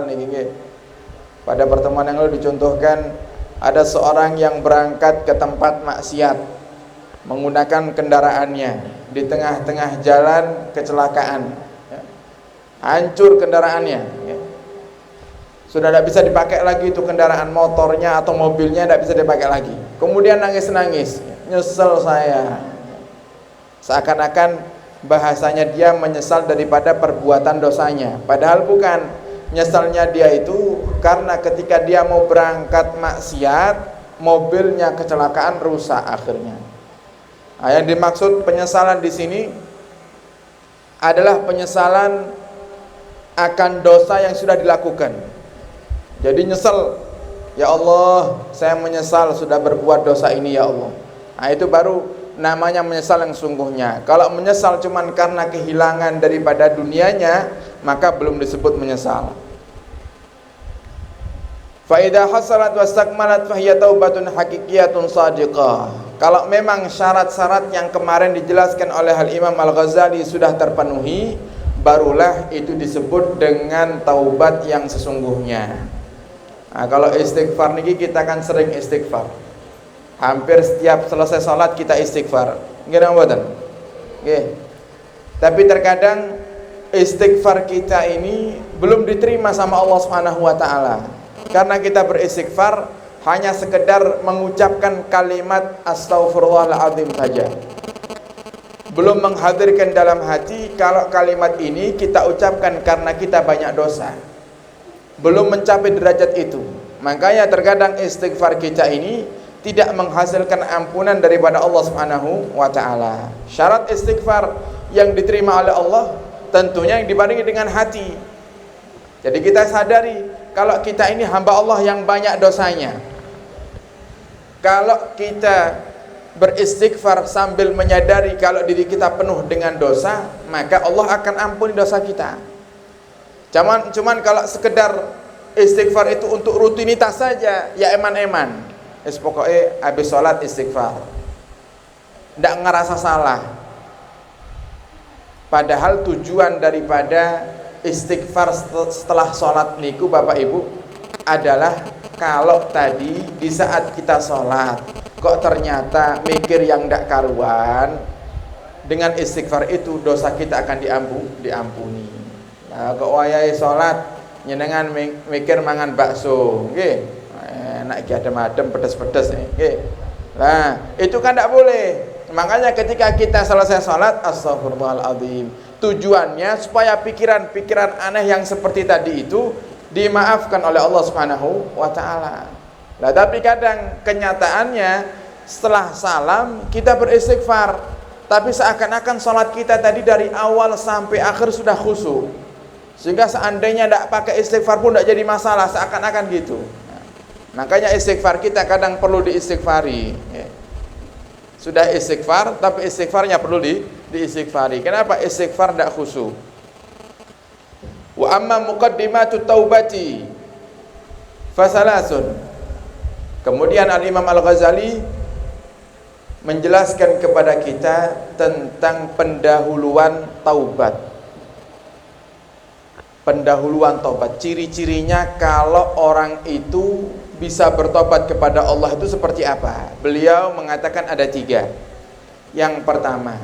misal nih, pada pertemuan yang lalu dicontohkan ada seorang yang berangkat ke tempat maksiat menggunakan kendaraannya, di tengah-tengah jalan kecelakaan, hancur kendaraannya, sudah tidak bisa dipakai lagi itu kendaraan motornya atau mobilnya, tidak bisa dipakai lagi. Kemudian nangis-nangis, nyesel saya, seakan-akan bahasanya dia menyesal daripada perbuatan dosanya, padahal bukan. Nyesalnya dia itu karena ketika dia mau berangkat maksiat, mobilnya kecelakaan, rusak akhirnya. Nah, yang dimaksud penyesalan di sini adalah penyesalan akan dosa yang sudah dilakukan. Jadi nyesel, ya Allah, saya menyesal sudah berbuat dosa ini ya Allah. Nah, itu baru namanya menyesal yang sungguhnya. Kalau menyesal cuman karena kehilangan daripada dunianya, maka belum disebut menyesal. Fa idza hasalat wastakmalat fahiya taubatun haqiqiyatun shadiqah. Kalau memang syarat-syarat yang kemarin dijelaskan oleh Al-Imam Al-Ghazali sudah terpenuhi, barulah itu disebut dengan taubat yang sesungguhnya. Nah, kalau istighfar niki kita kan sering istighfar. Hampir setiap selesai salat kita istighfar. Nggih mboten? Nggih. Tapi terkadang istighfar kita ini belum diterima sama Allah Subhanahu wa taala. Karena kita beristighfar hanya sekedar mengucapkan kalimat astaghfirullahaladzim saja, belum menghadirkan dalam hati kalau kalimat ini kita ucapkan karena kita banyak dosa, belum mencapai derajat itu. Makanya terkadang istighfar kita ini tidak menghasilkan ampunan daripada Allah Subhanahu wa taala. Syarat istighfar yang diterima oleh Allah tentunya yang dibandingi dengan hati. Jadi kita sadari kalau kita ini hamba Allah yang banyak dosanya. Kalau kita beristighfar sambil menyadari kalau diri kita penuh dengan dosa, maka Allah akan ampuni dosa kita. Cuman kalau sekedar istighfar itu untuk rutinitas saja, ya eman-eman. Pokoknya habis sholat istighfar, tidak ngerasa salah. Padahal tujuan daripada istighfar setelah sholat niku Bapak Ibu adalah kalau tadi di saat kita sholat kok ternyata mikir yang ndak karuan, dengan istighfar itu dosa kita akan diampuni. Nah, kok wayahe sholat nyenengan mikir mangan bakso, nggih, enak iki adem-adem pedes-pedes nggih. Nah, itu kan ndak boleh. Makanya ketika kita selesai sholat, astagfirullahaladzim, tujuannya supaya pikiran-pikiran aneh yang seperti tadi itu dimaafkan oleh Allah Subhanahu wa taala. Lah tapi kadang kenyataannya setelah salam kita beristighfar, tapi seakan-akan sholat kita tadi dari awal sampai akhir sudah khusyuk, sehingga seandainya tidak pakai istighfar pun tidak jadi masalah, seakan-akan gitu. Makanya istighfar kita kadang perlu diistighfari. Sudah istighfar, tapi istighfarnya perlu diistighfari. Kenapa? Istighfar tidak khusyuk. Wa amma muqaddimatu taubati fasalasun. Kemudian Al-Imam Al-Ghazali menjelaskan kepada kita tentang pendahuluan taubat. Pendahuluan taubat, ciri-cirinya kalau orang itu bisa bertobat kepada Allah itu seperti apa? Beliau mengatakan ada 3. Yang pertama,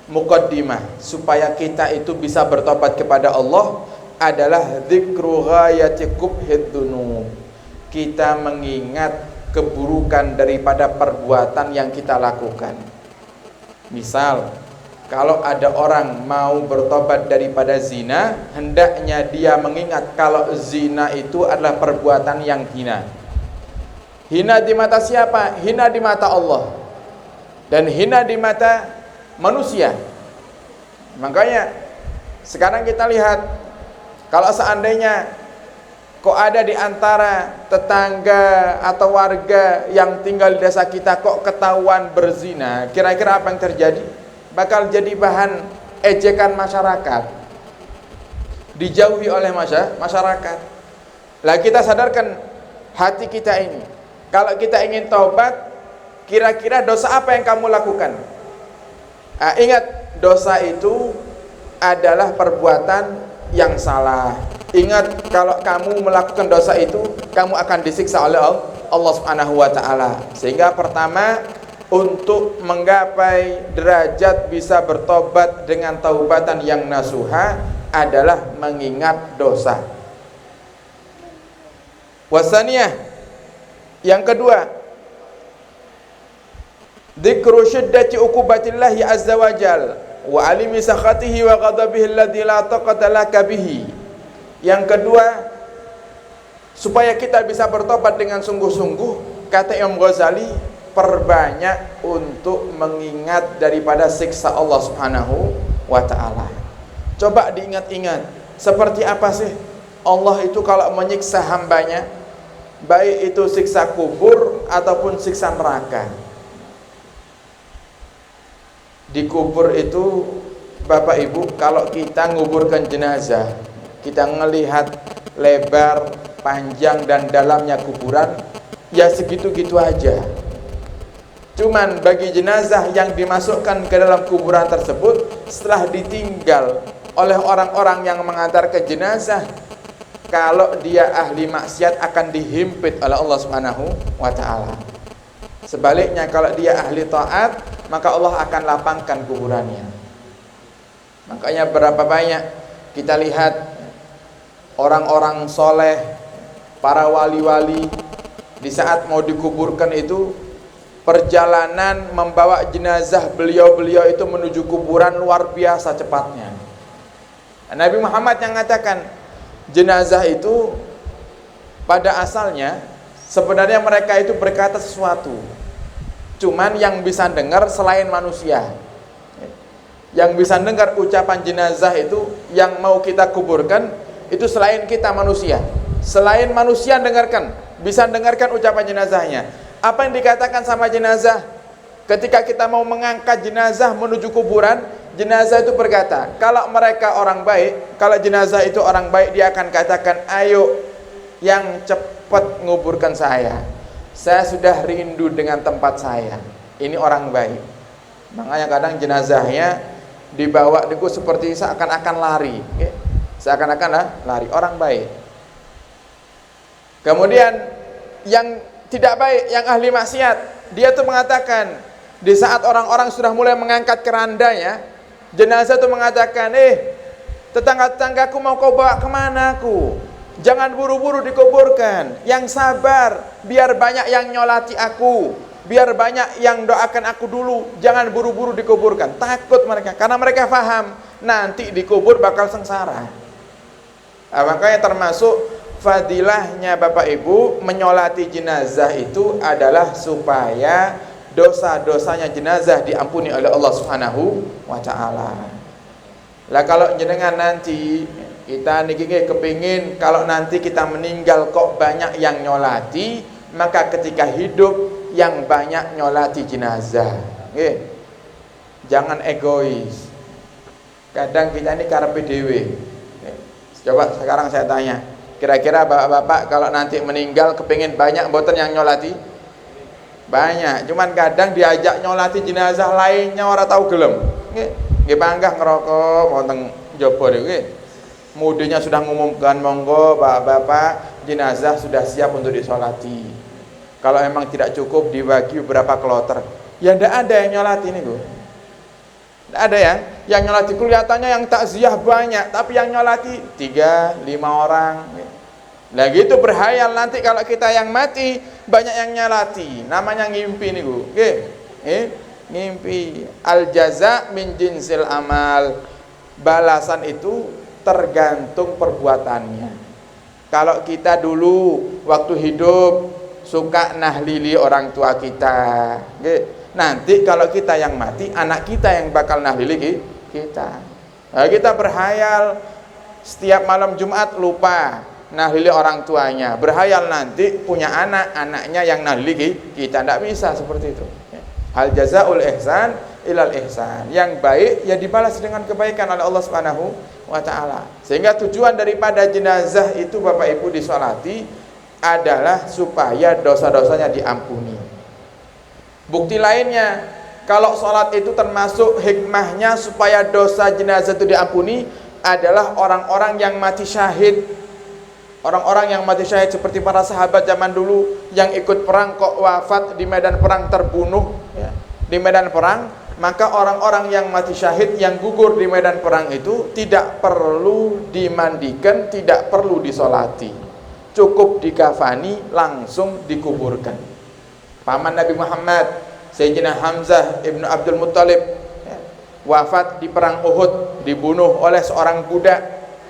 muqaddimah, supaya kita itu bisa bertobat kepada Allah adalah dzikru ghayati qubhid dzunub. Kita mengingat keburukan daripada perbuatan yang kita lakukan. Misal, kalau ada orang mau bertobat daripada zina, hendaknya dia mengingat kalau zina itu adalah perbuatan yang hina. Hina di mata siapa? Hina di mata Allah, dan hina di mata manusia. Makanya sekarang kita lihat, kalau seandainya kok ada di antara tetangga atau warga yang tinggal di desa kita kok ketahuan berzina, kira-kira apa yang terjadi? Bakal jadi bahan ejekan masyarakat, dijauhi oleh masyarakat. Lah kita sadarkan hati kita ini, kalau kita ingin taubat, kira-kira dosa apa yang kamu lakukan? Ingat, dosa itu adalah perbuatan yang salah, Ingat, kalau kamu melakukan dosa itu, kamu akan disiksa oleh Allah Subhanahu wa taala. Sehingga pertama, untuk menggapai derajat bisa bertobat dengan taubatan yang nasuha adalah mengingat dosa. Wasaniyah, yang kedua, dzikru syiddati uqubatillahi azza wa jal wa alimi sakhatihi wa ghadabihi alladzi la taqata laka bihi. Yang kedua, supaya kita bisa bertobat dengan sungguh-sungguh, kata Imam Ghazali, perbanyak untuk mengingat daripada siksa Allah Subhanahu wa ta'ala. Coba diingat-ingat, seperti apa sih Allah itu kalau menyiksa hambanya, baik itu siksa kubur ataupun siksa neraka. Di kubur itu, Bapak Ibu, kalau kita nguburkan jenazah, kita ngelihat lebar, panjang dan dalamnya kuburan, ya segitu-gitu aja. Cuman bagi jenazah yang dimasukkan ke dalam kuburan tersebut, setelah ditinggal oleh orang-orang yang mengantar ke jenazah, kalau dia ahli maksiat akan dihimpit oleh Allah Subhanahu wa ta'ala. Sebaliknya, kalau dia ahli taat, maka Allah akan lapangkan kuburannya. Makanya berapa banyak kita lihat orang-orang soleh, para wali-wali, di saat mau dikuburkan itu, perjalanan membawa jenazah beliau-beliau itu menuju kuburan luar biasa cepatnya. Nabi Muhammad yang mengatakan, jenazah itu pada asalnya sebenarnya mereka itu berkata sesuatu, cuman yang bisa dengar selain manusia. Yang bisa dengar ucapan jenazah itu yang mau kita kuburkan itu selain kita manusia. Selain manusia dengarkan, bisa dengarkan ucapan jenazahnya. Apa yang dikatakan sama jenazah? Ketika kita mau mengangkat jenazah menuju kuburan, jenazah itu berkata, kalau mereka orang baik, kalau jenazah itu orang baik, dia akan katakan, ayo yang cepat nguburkan saya sudah rindu dengan tempat saya. Ini orang baik. Makanya kadang jenazahnya dibawa itu seperti seakan-akan lari, seakan-akan lari, orang baik. Kemudian yang tidak baik, yang ahli maksiat, dia tuh mengatakan, di saat orang-orang sudah mulai mengangkat kerandanya, jenazah itu mengatakan, tetangga-tetanggaku mau kau bawa kemana aku? Jangan buru-buru dikuburkan, yang sabar, biar banyak yang nyolati aku, biar banyak yang doakan aku dulu, jangan buru-buru dikuburkan. Takut mereka, karena mereka paham nanti dikubur bakal sengsara. Makanya termasuk fadilahnya Bapak Ibu menyolati jenazah itu adalah supaya dosa-dosanya jenazah diampuni oleh Allah Subhanahu wa ta'ala. Lah kalau jenengan nanti kita niki kepingin kalau nanti kita meninggal kok banyak yang nyolati, maka ketika hidup yang banyak nyolati jenazah. Jangan egois. Kadang kita ini karepe dhewe. Coba sekarang saya tanya, kira-kira bapak-bapak kalau nanti meninggal kepingin banyak mboten yang nyolati? Banyak, cuman kadang diajak nyolati jenazah lainnya ora tahu gelem. Nggih panggah ngerokok wonten njaba niku. Mudinya sudah mengumumkan, monggo bapak-bapak jenazah sudah siap untuk disolati. Kalau emang tidak cukup dibagi beberapa kloter. Ya ndak ada yang nyolati niku. Ndak ada yang nyolati, kelihatannya yang takziah banyak, tapi yang nyolati 3-5 orang. Nah gitu berhayal nanti kalau kita yang mati banyak yang nyolati, namanya ngimpi niku. Ngimpi. Al jaza min jinsil amal. Balasan itu tergantung perbuatannya. Kalau kita dulu waktu hidup suka nahlili orang tua kita, nanti kalau kita yang mati, anak kita yang bakal nahlili kita. Nah, kita berhayal setiap malam Jumat lupa nahlili orang tuanya, berhayal nanti punya anak, anaknya yang nahlili kita. Tidak bisa seperti itu. Hal jazaul ihsan ilal ihsan. Yang baik ya dibalas dengan kebaikan oleh Allah Subhanahu wa ta'ala. Sehingga tujuan daripada jenazah itu Bapak Ibu disolati adalah supaya dosa-dosanya diampuni. Bukti lainnya, kalau sholat itu termasuk hikmahnya supaya dosa jenazah itu diampuni adalah orang-orang yang mati syahid Orang-orang yang mati syahid seperti para sahabat zaman dulu yang ikut perang kok wafat di medan perang, terbunuh ya, di medan perang, maka orang-orang yang mati syahid yang gugur di medan perang itu tidak perlu dimandikan, tidak perlu disolati, cukup dikafani langsung dikuburkan. Paman Nabi Muhammad Sayyidina Hamzah ibnu Abdul Muttalib ya, wafat di perang Uhud, dibunuh oleh seorang budak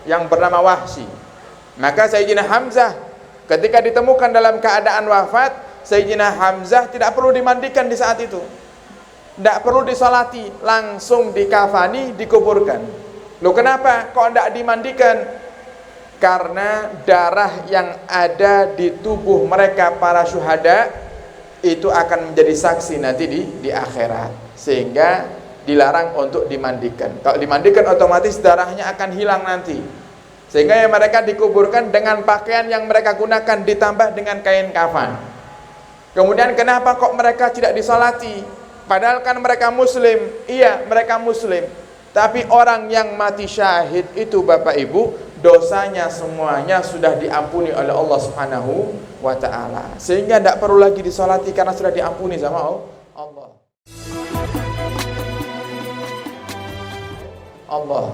yang bernama Wahsy. Maka Sayyidina Hamzah ketika ditemukan dalam keadaan wafat, Sayyidina Hamzah tidak perlu dimandikan di saat itu, tidak perlu disolati, langsung dikafani, dikuburkan. Loh kenapa kok tidak dimandikan? Karena darah yang ada di tubuh mereka para syuhada itu akan menjadi saksi nanti di akhirat, sehingga dilarang untuk dimandikan. Kalau dimandikan otomatis darahnya akan hilang nanti, sehingga ya mereka dikuburkan dengan pakaian yang mereka gunakan ditambah dengan kain kafan. Kemudian kenapa kok mereka tidak disolati? Padahal kan mereka muslim. Iya, mereka muslim, tapi orang yang mati syahid itu Bapak Ibu, dosanya semuanya sudah diampuni oleh Allah Subhanahu wa ta'ala, sehingga tidak perlu lagi disolati karena sudah diampuni sama Allah.